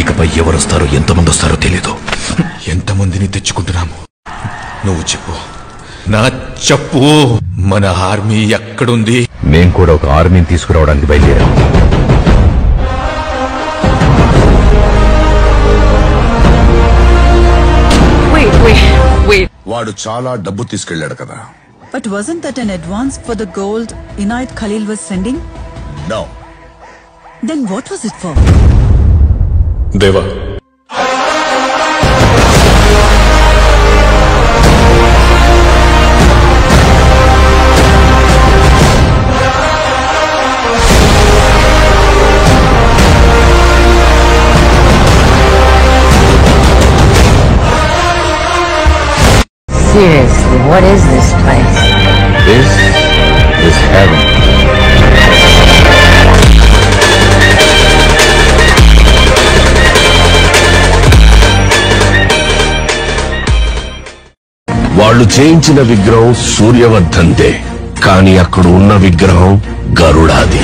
ఇకపై ఎవరొస్తారో ఎంతమంది వస్తారో తెలీదు. ఎంతమందిని తెచ్చుకుంటున్నాము నువ్వు చెప్పు. నా చెప్పు, మన ఆర్మీ ఎక్కడుంది? మేం కూడా ఒక ఆర్మీని తీసుకురావడానికి బయలుదేరాం. వాడు చాలా డబ్బు తీసుకెళ్లాడు కదా. But wasn't that an advance for the gold Inayat Khalil was sending? No. Then what was it for? దేవా, Seriously, what is this place? This is heaven. వాళ్ళు చేయించిన విగ్రహం సూర్యవర్ధన్దే, కానీ అక్కడ ఉన్న విగ్రహం గరుడాది.